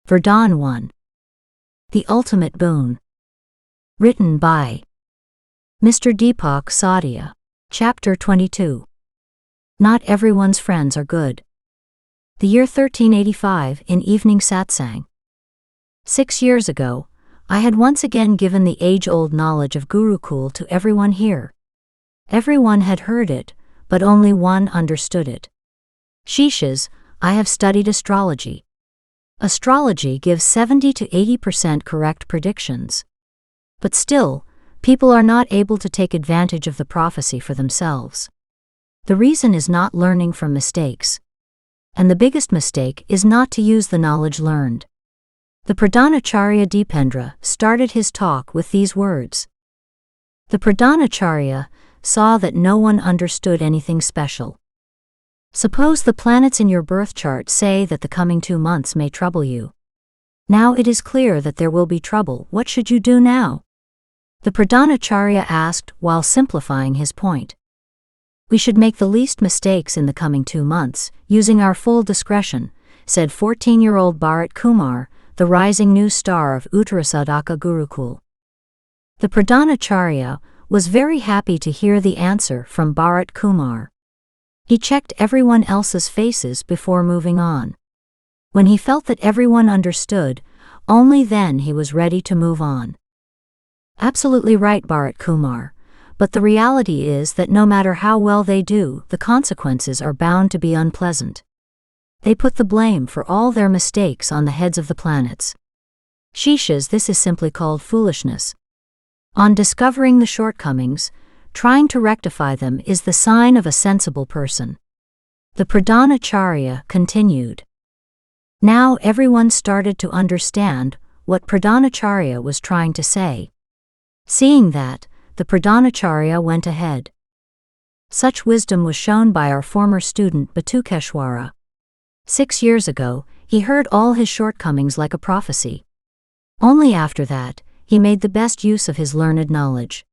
Vardaan 1. The Ultimate Boon. Written by Mr. Deepak Sadia. Chapter 22. Not everyone's friends are good. The year 1385 in evening satsang. 6 years ago, I had once again given the age-old knowledge of Gurukul to everyone here. Everyone had heard it, but only one understood it. Shishas, I have studied astrology. Astrology gives 70 to 80% correct predictions. But still, people are not able to take advantage of the prophecy for themselves. The reason is not learning from mistakes. And the biggest mistake is not to use the knowledge learned. The Pradhanacharya Dipendra started his talk with these words. The Pradhanacharya saw that no one understood anything special. Suppose the planets in your birth chart say that the coming 2 months may trouble you. Now it is clear that there will be trouble. What should you do now? The Pradhanacharya asked while simplifying his point. We should make the least mistakes in the coming 2 months, using our full discretion, said 14-year-old Bharat Kumar, the rising new star of Uttarasadaka Gurukul. The Pradhanacharya was very happy to hear the answer from Bharat Kumar. He checked everyone else's faces before moving on. When he felt that everyone understood, only then he was ready to move on. Absolutely right, Bharat Kumar, but the reality is that no matter how well they do, the consequences are bound to be unpleasant. They put the blame for all their mistakes on the heads of the planets. Shishas, this is simply called foolishness. On discovering the shortcomings, trying to rectify them is the sign of a sensible person. The Pradhanacharya continued. Now everyone started to understand what Pradhanacharya was trying to say. Seeing that, the Pradhanacharya went ahead. Such wisdom was shown by our former student Batukeshwara. 6 years ago, he heard all his shortcomings like a prophecy. Only after that, he made the best use of his learned knowledge.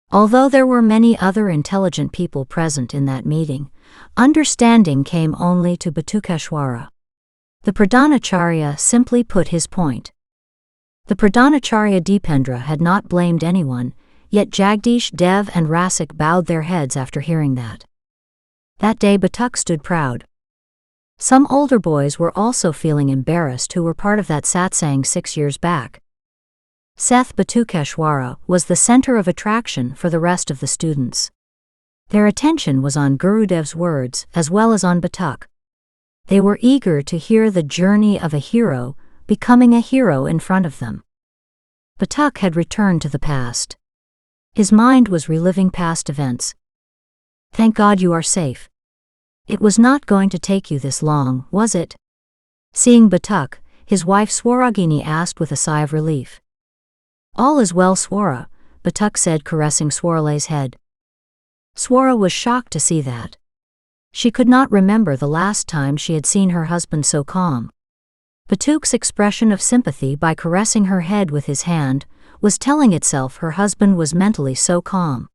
Although there were many other intelligent people present in that meeting, understanding came only to Batukeshwara. The Pradhanacharya simply put his point. The Pradhanacharya Dipendra had not blamed anyone, yet Jagdish, Dev and Rasik bowed their heads after hearing that. That day Batuk stood proud. Some older boys were also feeling embarrassed who were part of that satsang 6 years back. Seth Batukeshwara was the center of attraction for the rest of the students. Their attention was on Gurudev's words as well as on Batuk. They were eager to hear the journey of a hero becoming a hero in front of them. Batuk had returned to the past. His mind was reliving past events. Thank God you are safe. It was not going to take you this long, was it? Seeing Batuk, his wife Swaragini asked with a sigh of relief. All is well, Swara, Batuk said, caressing Swarale's head. Swara was shocked to see that. She could not remember the last time she had seen her husband so calm. Batuk's expression of sympathy by caressing her head with his hand was telling itself her husband was mentally so calm.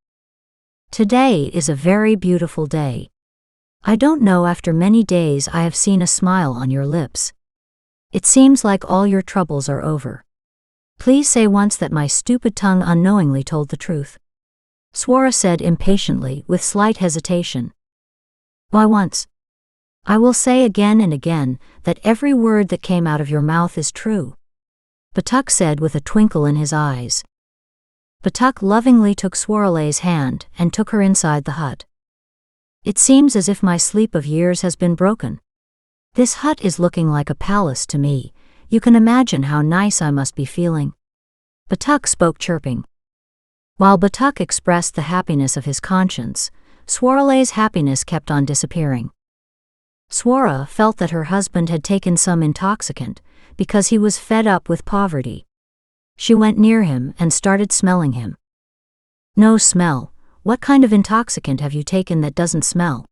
Today is a very beautiful day. I don't know, after many days I have seen a smile on your lips. It seems like all your troubles are over. Please say once that my stupid tongue unknowingly told the truth. Swara said impatiently with slight hesitation. Why once? I will say again and again that every word that came out of your mouth is true. Batuk said with a twinkle in his eyes. Batuk lovingly took Swarale's hand and took her inside the hut. It seems as if my sleep of years has been broken. This hut is looking like a palace to me. You can imagine how nice I must be feeling. Batuk spoke chirping. While Batuk expressed the happiness of his conscience, Swarale's happiness kept on disappearing. Swara felt that her husband had taken some intoxicant, because he was fed up with poverty. She went near him and started smelling him. No smell. What kind of intoxicant have you taken that doesn't smell?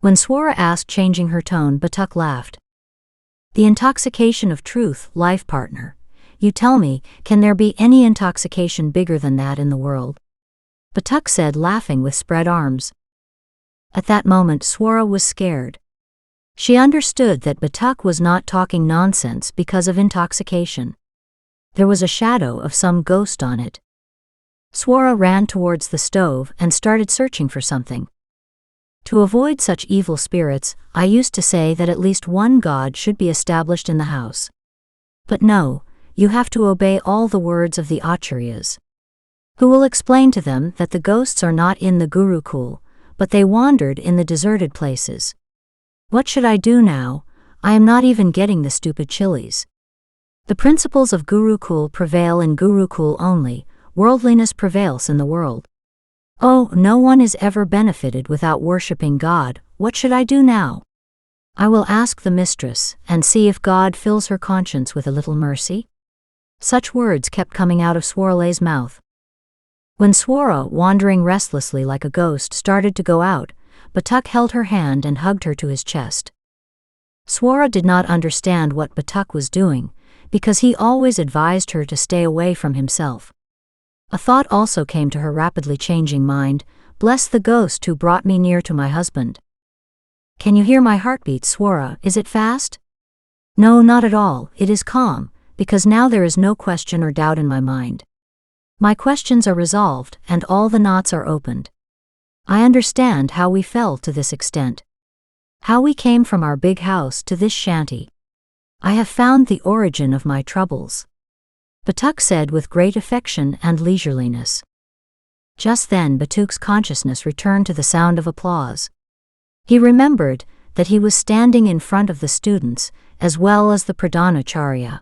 When Swara asked, changing her tone, Batuk laughed. The intoxication of truth, life partner. You tell me, can there be any intoxication bigger than that in the world? Batuk said, laughing with spread arms. At that moment Swara was scared. She understood that Batuk was not talking nonsense because of intoxication. There was a shadow of some ghost on it. Swara ran towards the stove and started searching for something. To avoid such evil spirits, I used to say that at least one god should be established in the house. But no, you have to obey all the words of the acharyas, who will explain to them that the ghosts are not in the Gurukul, but they wandered in the deserted places. What should I do now? I am not even getting the stupid chilies. The principles of Gurukul prevail in Gurukul only, worldliness prevails in the world. Oh, no one is ever benefited without worshipping God. What should I do now? I will ask the mistress, and see if God fills her conscience with a little mercy. Such words kept coming out of Swarale's mouth. When Swara, wandering restlessly like a ghost, started to go out, Batuk held her hand and hugged her to his chest. Swara did not understand what Batuk was doing, because he always advised her to stay away from himself. A thought also came to her rapidly changing mind: bless the ghost who brought me near to my husband. Can you hear my heartbeat, Swara? Is it fast? No, not at all, it is calm, because now there is no question or doubt in my mind. My questions are resolved, and all the knots are opened. I understand how we fell to this extent. How we came from our big house to this shanty. I have found the origin of my troubles, Batuk said with great affection and leisureliness. Just then Batuk's consciousness returned to the sound of applause. He remembered that he was standing in front of the students, as well as the Pradhanacharya.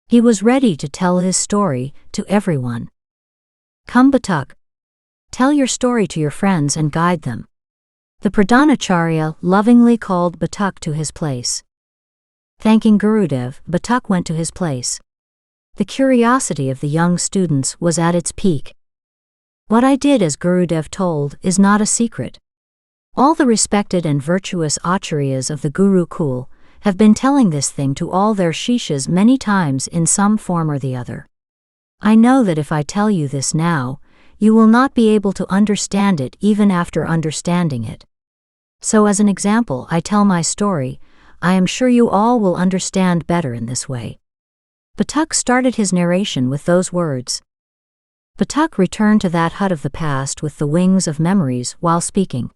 He was ready to tell his story to everyone. Come, Batuk. Tell your story to your friends and guide them. The Pradhanacharya lovingly called Batuk to his place. Thanking Gurudev, Batuk went to his place. The curiosity of the young students was at its peak. What I did as Gurudev told is not a secret. All the respected and virtuous acharyas of the Gurukul have been telling this thing to all their shishas many times in some form or the other. I know that if I tell you this now, you will not be able to understand it even after understanding it. So as an example, I tell my story. I am sure you all will understand better in this way. Batuk started his narration with those words. Batuk returned to that hut of the past with the wings of memories while speaking.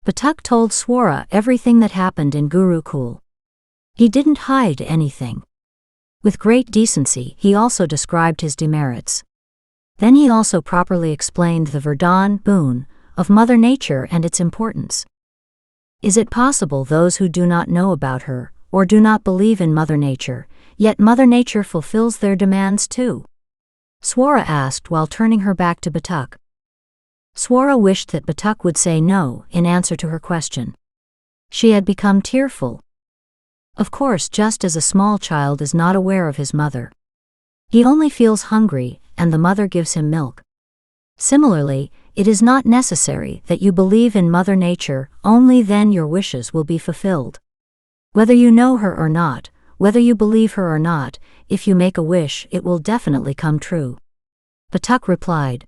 Batuk told Swara everything that happened in Gurukul. He didn't hide anything. With great decency, he also described his demerits. Then he also properly explained the Vardaan, Boon, of Mother Nature and its importance. Is it possible those who do not know about her, or do not believe in Mother Nature, yet Mother Nature fulfills their demands too? Swara asked while turning her back to Batuk. Swara wished that Batuk would say no in answer to her question. She had become tearful. Of course, just as a small child is not aware of his mother. He only feels hungry, and the mother gives him milk. Similarly, it is not necessary that you believe in Mother Nature, only then your wishes will be fulfilled. Whether you know her or not, whether you believe her or not, if you make a wish, it will definitely come true. Batuk replied.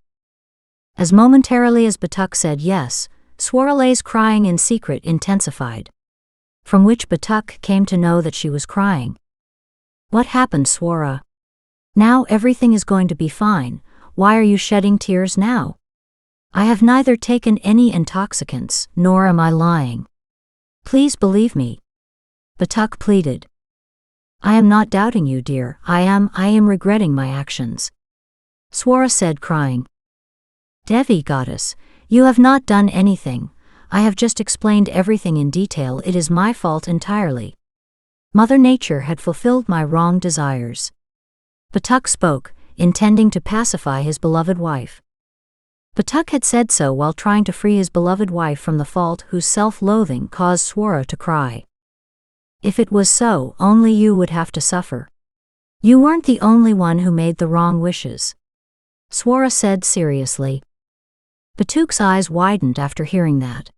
As momentarily as Batuk said yes, Swarale's crying in secret intensified. From which Batuk came to know that she was crying. What happened, Swara? Now everything is going to be fine. Why are you shedding tears now? I have neither taken any intoxicants, nor am I lying. Please believe me. Batuk pleaded. I am not doubting you, dear. I am regretting my actions. Swara said, crying. Devi goddess, you have not done anything. I have just explained everything in detail. It is my fault entirely. Mother Nature had fulfilled my wrong desires. Batuk spoke, intending to pacify his beloved wife. Batuk had said so while trying to free his beloved wife from the fault whose self-loathing caused Swara to cry. If it was so, only you would have to suffer. You weren't the only one who made the wrong wishes. Swara said seriously. Batuk's eyes widened after hearing that.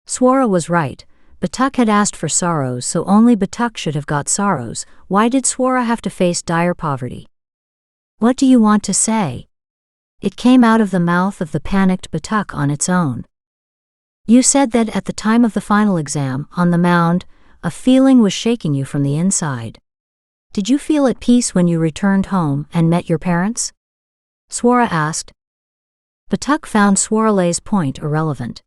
Swara was right. Batuk had asked for sorrows, so only Batuk should have got sorrows. Why did Swara have to face dire poverty? What do you want to say? It came out of the mouth of the panicked Batuk on its own. You said that at the time of the final exam, on the mound, a feeling was shaking you from the inside. Did you feel at peace when you returned home and met your parents? Swara asked. Batuk found Swarale's point irrelevant.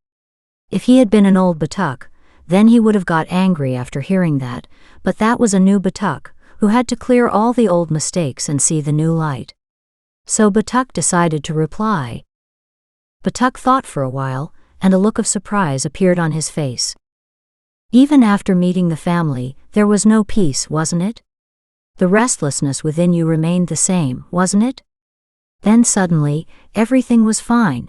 If he had been an old Batuk, then he would have got angry after hearing that, but that was a new Batuk, who had to clear all the old mistakes and see the new light. So Batuk decided to reply. Batuk thought for a while, and a look of surprise appeared on his face. Even after meeting the family, there was no peace, wasn't it? The restlessness within you remained the same, wasn't it? Then suddenly, everything was fine.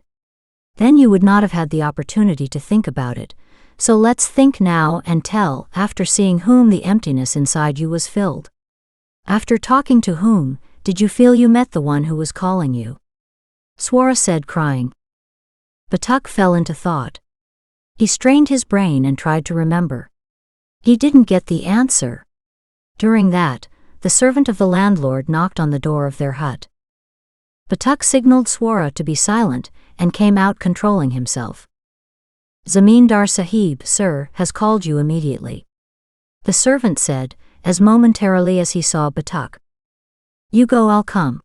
Then you would not have had the opportunity to think about it, so let's think now and tell after seeing whom the emptiness inside you was filled. After talking to whom, did you feel you met the one who was calling you? Swara said, crying. Batuk fell into thought. He strained his brain and tried to remember. He didn't get the answer. During that, the servant of the landlord knocked on the door of their hut. Batuk signaled Swara to be silent and came out controlling himself. Zamindar Sahib, sir, has called you immediately. The servant said, as momentarily as he saw Batuk. You go, I'll come.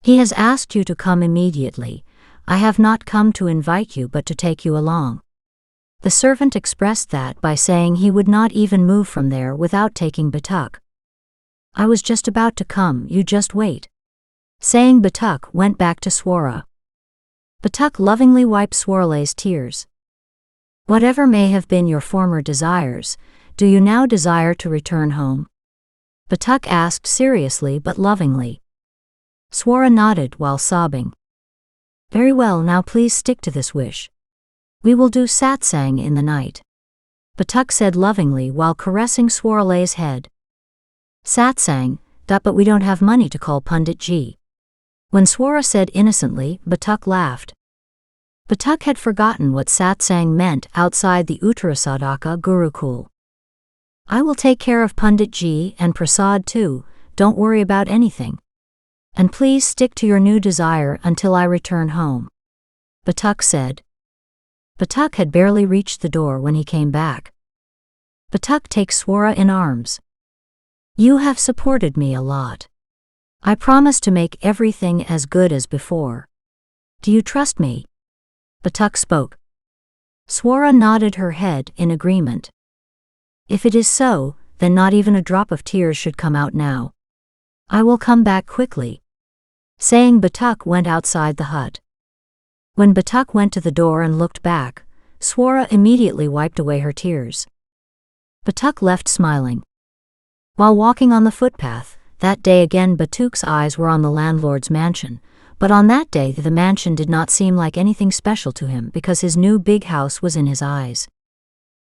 He has asked you to come immediately. I have not come to invite you but to take you along. The servant expressed that by saying he would not even move from there without taking Batuk. I was just about to come, you just wait. Saying Batuk went back to Swara. Batuk lovingly wiped Swarale's tears. Whatever may have been your former desires, do you now desire to return home? Batuk asked seriously but lovingly. Swara nodded while sobbing. Very well, now please stick to this wish. We will do satsang in the night. Batuk said lovingly while caressing Swarale's head. Satsang, but we don't have money to call Pundit Ji. When Swara said innocently, Batuk laughed. Batuk had forgotten what satsang meant outside the Uttarasadaka Gurukul. I will take care of Pundit Ji and Prasad too, don't worry about anything. And please stick to your new desire until I return home. Batuk said. Batuk had barely reached the door when he came back. Batuk takes Swara in arms. You have supported me a lot. I promise to make everything as good as before. Do you trust me? Batuk spoke. Swara nodded her head in agreement. If it is so, then not even a drop of tears should come out now. I will come back quickly. Saying Batuk went outside the hut. When Batuk went to the door and looked back, Swara immediately wiped away her tears. Batuk left smiling. While walking on the footpath, that day again Batuk's eyes were on the landlord's mansion, but on that day the mansion did not seem like anything special to him because his new big house was in his eyes.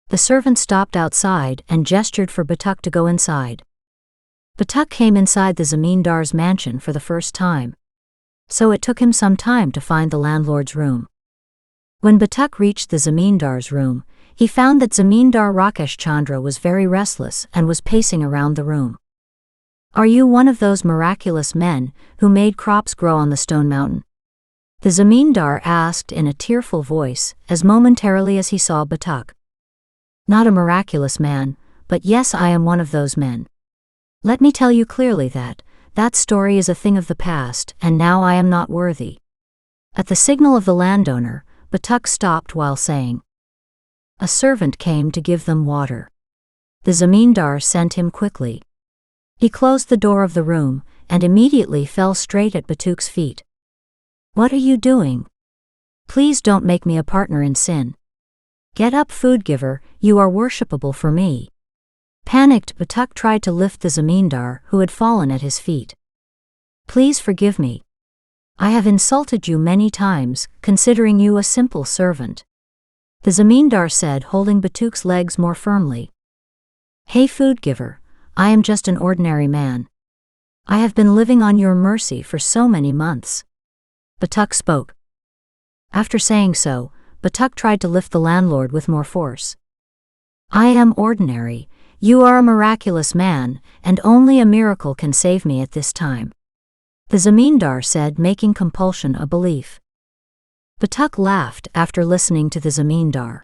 The servant stopped outside and gestured for Batuk to go inside. Batuk came inside the Zamindar's mansion for the first time. So it took him some time to find the landlord's room. When Batuk reached the Zamindar's room, he found that Zamindar Rakesh Chandra was very restless and was pacing around the room. Are you one of those miraculous men who made crops grow on the stone mountain? The Zamindar asked in a tearful voice as momentarily as he saw Batuk. Not a miraculous man, but yes, I am one of those men. Let me tell you clearly that story is a thing of the past and now I am not worthy. At the signal of the landowner, Batuk stopped while saying. A servant came to give them water. The Zamindar sent him quickly. He closed the door of the room and immediately fell straight at Batuk's feet. What are you doing? Please don't make me a partner in sin. Get up, food giver, you are worshipable for me. Panicked, Batuk tried to lift the Zamindar who had fallen at his feet. Please forgive me. I have insulted you many times, considering you a simple servant. The Zamindar said, holding Batuk's legs more firmly. Hey food giver, I am just an ordinary man. I have been living on your mercy for so many months. Batuk spoke. After saying so, Batuk tried to lift the landlord with more force. I am ordinary, you are a miraculous man, and only a miracle can save me at this time. The Zamindar said, making compulsion a belief. Batuk laughed after listening to the Zamindar.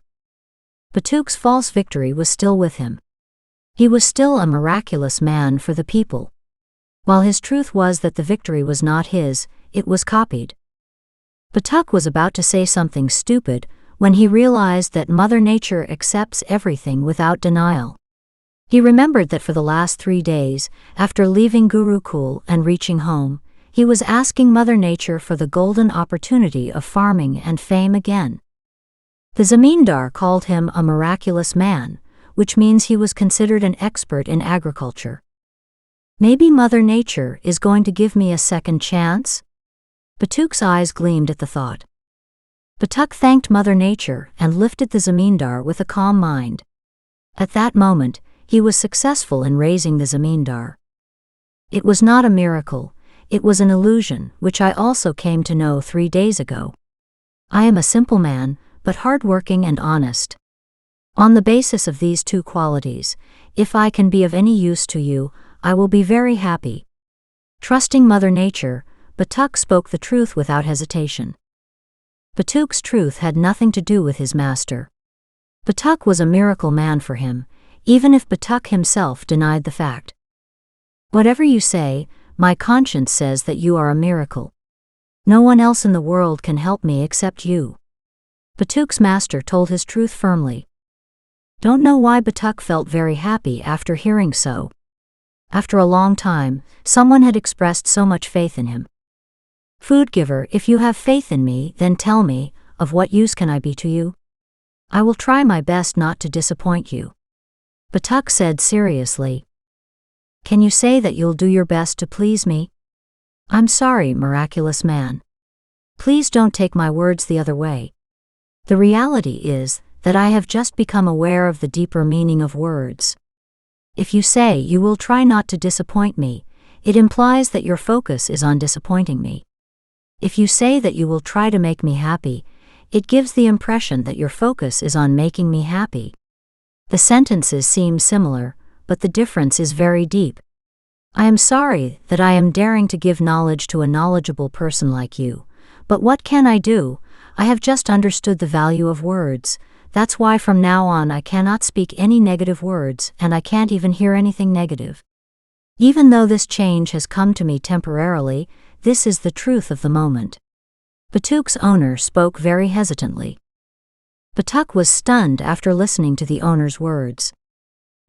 Batuk's false victory was still with him. He was still a miraculous man for the people. While his truth was that the victory was not his, it was copied. Batuk was about to say something stupid when he realized that Mother Nature accepts everything without denial. He remembered that for the last 3 days, after leaving Gurukul and reaching home, he was asking Mother Nature for the golden opportunity of farming and fame again. The zamindar called him a miraculous man, which means he was considered an expert in agriculture. Maybe Mother Nature is going to give me a second chance? Batuk's eyes gleamed at the thought. Batuk thanked Mother Nature and lifted the zamindar with a calm mind. At that moment, he was successful in raising the zamindar. It was not a miracle, it was an illusion, which I also came to know 3 days ago. I am a simple man, but hardworking and honest. On the basis of these 2 qualities, if I can be of any use to you, I will be very happy. Trusting Mother Nature, Batuk spoke the truth without hesitation. Batuk's truth had nothing to do with his master. Batuk was a miracle man for him, even if Batuk himself denied the fact. Whatever you say, my conscience says that you are a miracle. No one else in the world can help me except you. Batuk's master told his truth firmly. Don't know why Batuk felt very happy after hearing so. After a long time, someone had expressed so much faith in him. Food giver, if you have faith in me, then tell me, of what use can I be to you? I will try my best not to disappoint you. Batuk said seriously. Can you say that you'll do your best to please me? I'm sorry, miraculous man. Please don't take my words the other way. The reality is that I have just become aware of the deeper meaning of words. If you say you will try not to disappoint me, it implies that your focus is on disappointing me. If you say that you will try to make me happy, it gives the impression that your focus is on making me happy. The sentences seem similar, but the difference is very deep. I am sorry that I am daring to give knowledge to a knowledgeable person like you, but what can I do? I have just understood the value of words. That's why from now on I cannot speak any negative words, and I can't even hear anything negative. Even though this change has come to me temporarily, this is the truth of the moment. Batuk's owner spoke very hesitantly. Batuk was stunned after listening to the owner's words.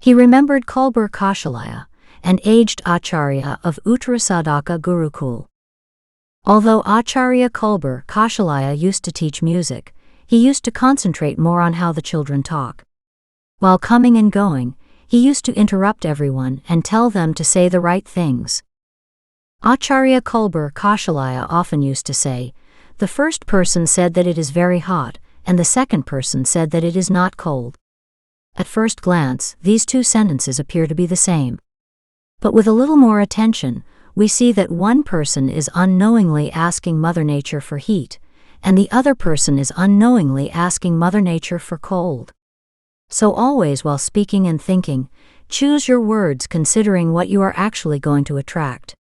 He remembered Kulbur Kaushalaya, an aged Acharya of Uttarasadaka Gurukul. Although Acharya Kulbur Kaushalaya used to teach music, he used to concentrate more on how the children talk. While coming and going, he used to interrupt everyone and tell them to say the right things. Acharya Kulbur Kaushalaya often used to say, the first person said that it is very hot, and the second person said that it is not cold. At first glance, these 2 sentences appear to be the same. But with a little more attention, we see that one person is unknowingly asking Mother Nature for heat, and the other person is unknowingly asking Mother Nature for cold. So always while speaking and thinking, choose your words considering what you are actually going to attract.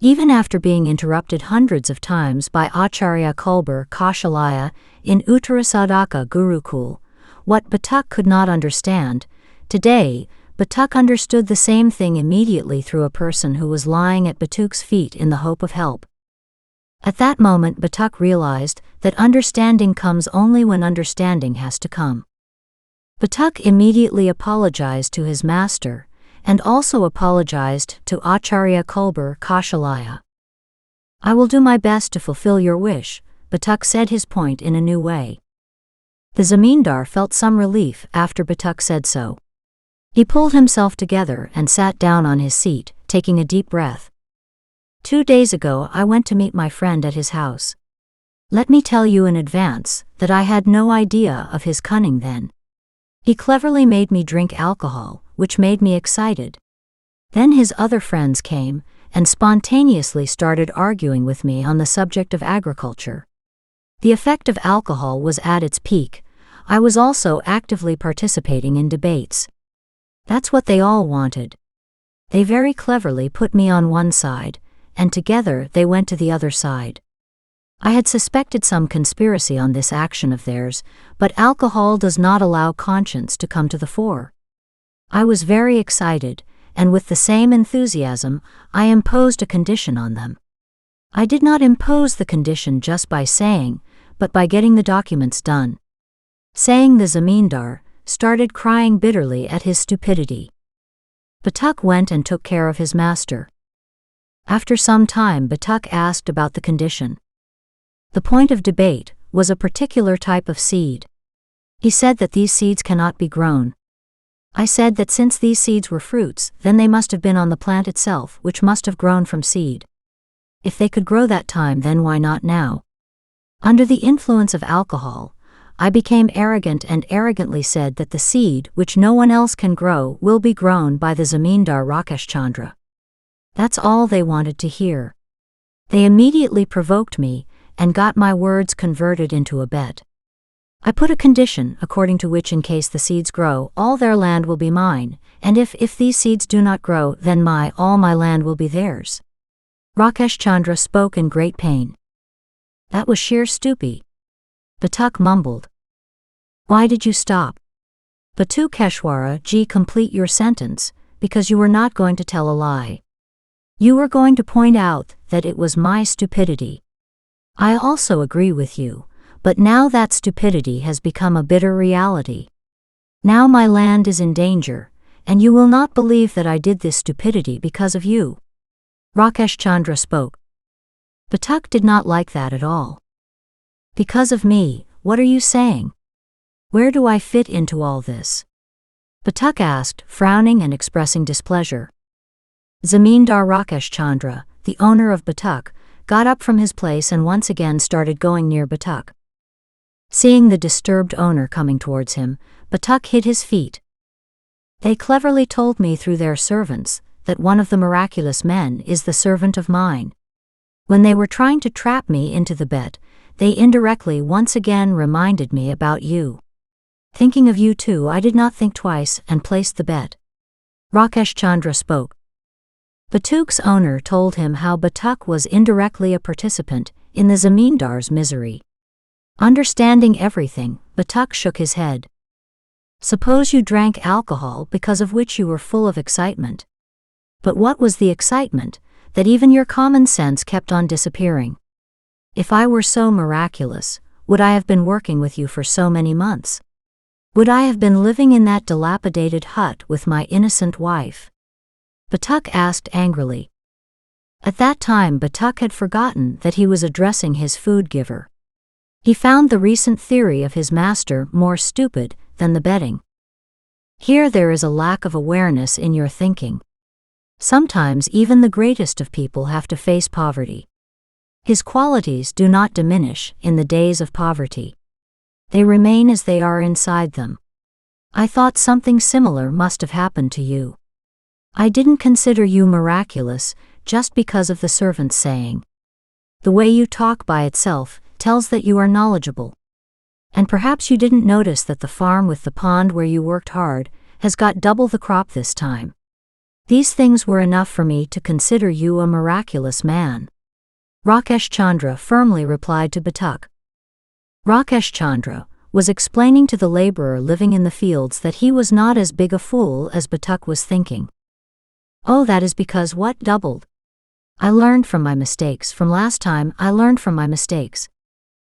Even after being interrupted hundreds of times by Acharya Kulbur Kaushalaya in Uttarasadaka Gurukul, what Batuk could not understand, today, Batuk understood the same thing immediately through a person who was lying at Batuk's feet in the hope of help. At that moment Batuk realized that understanding comes only when understanding has to come. Batuk immediately apologized to his master, and also apologized to Acharya Kulbur Kaushalaya. I will do my best to fulfill your wish, Batuk said his point in a new way. The zamindar felt some relief after Batuk said so. He pulled himself together and sat down on his seat, taking a deep breath. 2 days ago I went to meet my friend at his house. Let me tell you in advance that I had no idea of his cunning then. He cleverly made me drink alcohol, which made me excited. Then his other friends came and spontaneously started arguing with me on the subject of agriculture. The effect of alcohol was at its peak. I was also actively participating in debates. That's what they all wanted. They very cleverly put me on one side, and together they went to the other side. I had suspected some conspiracy on this action of theirs, but alcohol does not allow conscience to come to the fore. I was very excited, and with the same enthusiasm, I imposed a condition on them. I did not impose the condition just by saying, but by getting the documents done. Saying the zamindar started crying bitterly at his stupidity. Batuk went and took care of his master. After some time, Batuk asked about the condition. The point of debate was a particular type of seed. He said that these seeds cannot be grown. I said that since these seeds were fruits, then they must have been on the plant itself, which must have grown from seed. If they could grow that time, then why not now? Under the influence of alcohol, I became arrogant and arrogantly said that the seed, which no one else can grow, will be grown by the zamindar Rakesh Chandra. That's all they wanted to hear. They immediately provoked me and got my words converted into a bet. I put a condition according to which in case the seeds grow, all their land will be mine, and if these seeds do not grow, then all my land will be theirs. Rakesh Chandra spoke in great pain. That was sheer stupid. Batuk mumbled. Why did you stop? Batukeshwara ji, complete your sentence, because you were not going to tell a lie. You were going to point out that it was my stupidity. I also agree with you. But now that stupidity has become a bitter reality. Now my land is in danger, and you will not believe that I did this stupidity because of you. Rakesh Chandra spoke. Batuk did not like that at all. Because of me, what are you saying? Where do I fit into all this? Batuk asked, frowning and expressing displeasure. Zamindar Rakesh Chandra, the owner of Batuk, got up from his place and once again started going near Batuk. Seeing the disturbed owner coming towards him, Batuk hid his feet. They cleverly told me through their servants that one of the miraculous men is the servant of mine. When they were trying to trap me into the bet, they indirectly once again reminded me about you. Thinking of you too, I did not think twice and placed the bet. Rakesh Chandra spoke. Batuk's owner told him how Batuk was indirectly a participant in the zamindar's misery. Understanding everything, Batuk shook his head. Suppose you drank alcohol because of which you were full of excitement. But what was the excitement, that even your common sense kept on disappearing? If I were so miraculous, would I have been working with you for so many months? Would I have been living in that dilapidated hut with my innocent wife? Batuk asked angrily. At that time Batuk had forgotten that he was addressing his food giver. He found the recent theory of his master more stupid than the betting. Here there is a lack of awareness in your thinking. Sometimes even the greatest of people have to face poverty. His qualities do not diminish in the days of poverty. They remain as they are inside them. I thought something similar must have happened to you. I didn't consider you miraculous just because of the servant's saying. The way you talk by itself tells that you are knowledgeable. And perhaps you didn't notice that the farm with the pond where you worked hard has got double the crop this time. These things were enough for me to consider you a miraculous man. Rakesh Chandra firmly replied to Batuk. Rakesh Chandra was explaining to the laborer living in the fields that he was not as big a fool as Batuk was thinking. Oh, that is because what doubled? I learned from my mistakes from last time. I learned from my mistakes.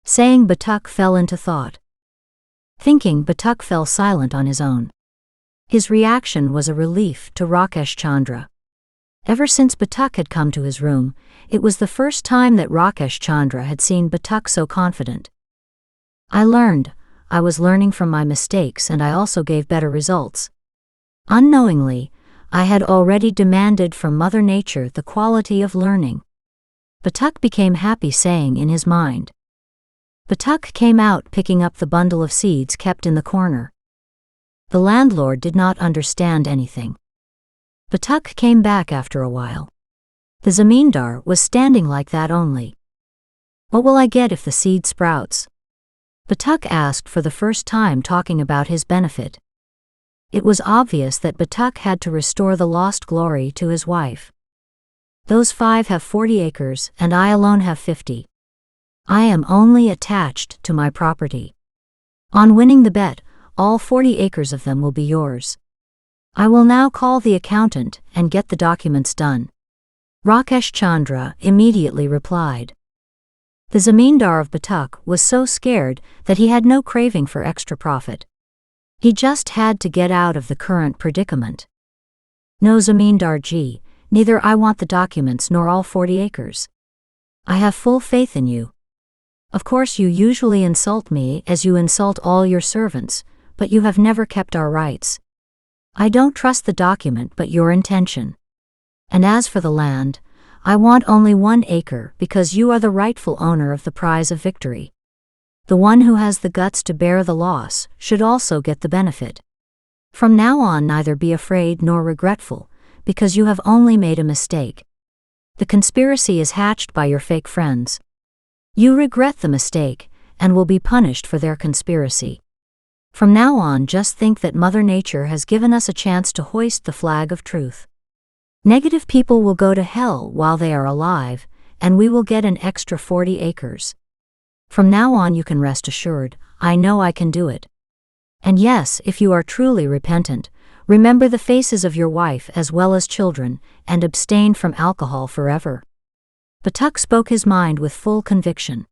Saying, Batuk fell into thought. Thinking, Batuk fell silent on his own. His reaction was a relief to Rakesh Chandra. Ever since Batuk had come to his room, it was the first time that Rakesh Chandra had seen Batuk so confident. I was learning from my mistakes, and I also gave better results. Unknowingly, I had already demanded from Mother Nature the quality of learning. Batuk became happy, saying in his mind. Batuk came out picking up the bundle of seeds kept in the corner. The landlord did not understand anything. Batuk came back after a while. The zamindar was standing like that only. What will I get if the seed sprouts? Batuk asked for the first time, talking about his benefit. It was obvious that Batuk had to restore the lost glory to his wife. Those 5 have 40 acres and I alone have 50. I am only attached to my property. On winning the bet, all 40 acres of them will be yours. I will now call the accountant and get the documents done. Rakesh Chandra immediately replied. The Zamindar of Batuk was so scared that he had no craving for extra profit. He just had to get out of the current predicament. No Zamindar ji, neither I want the documents nor all 40 acres. I have full faith in you. Of course you usually insult me as you insult all your servants, but you have never kept our rights. I don't trust the document but your intention. And as for the land, I want only 1 acre because you are the rightful owner of the prize of victory. The one who has the guts to bear the loss should also get the benefit. From now on neither be afraid nor regretful, because you have only made a mistake. The conspiracy is hatched by your fake friends. You regret the mistake, and will be punished for their conspiracy. From now on just think that Mother Nature has given us a chance to hoist the flag of truth. Negative people will go to hell while they are alive, and we will get an extra 40 acres. From now on you can rest assured, I know I can do it. And yes, if you are truly repentant, remember the faces of your wife as well as children, and abstain from alcohol forever. Batuk spoke his mind with full conviction.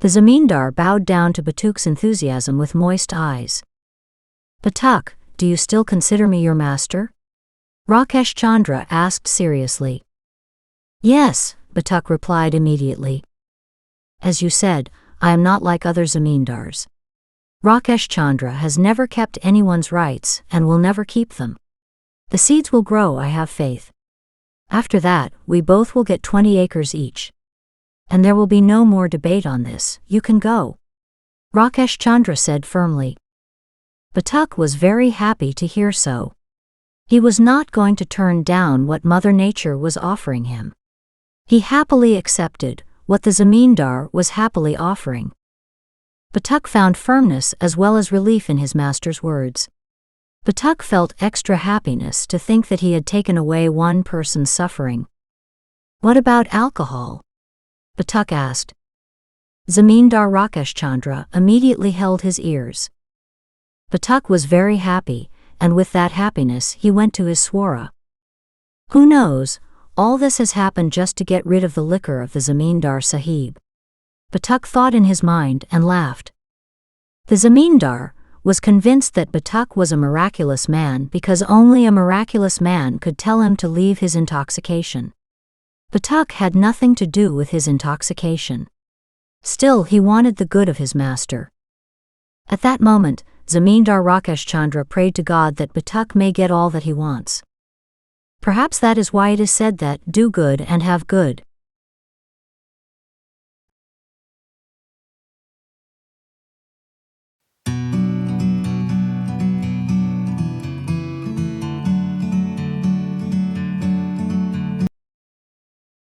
The Zamindar bowed down to Batuk's enthusiasm with moist eyes. Batuk, do you still consider me your master? Rakesh Chandra asked seriously. Yes, Batuk replied immediately. As you said, I am not like other Zamindars. Rakesh Chandra has never kept anyone's rights and will never keep them. The seeds will grow, I have faith. After that, we both will get 20 acres each. And there will be no more debate on this, you can go. Rakesh Chandra said firmly. Batuk was very happy to hear so. He was not going to turn down what Mother Nature was offering him. He happily accepted what the Zamindar was happily offering. Batuk found firmness as well as relief in his master's words. Batuk felt extra happiness to think that he had taken away one person's suffering. What about alcohol? Batuk asked. Zamindar Rakesh Chandra immediately held his ears. Batuk was very happy, and with that happiness he went to his swara. Who knows, all this has happened just to get rid of the liquor of the Zamindar Sahib. Batuk thought in his mind and laughed. The Zamindar was convinced that Batuk was a miraculous man because only a miraculous man could tell him to leave his intoxication. Batuk had nothing to do with his intoxication. Still he wanted the good of his master. At that moment, Zamindar Rakesh Chandra prayed to God that Batuk may get all that he wants. Perhaps that is why it is said that, do good and have good.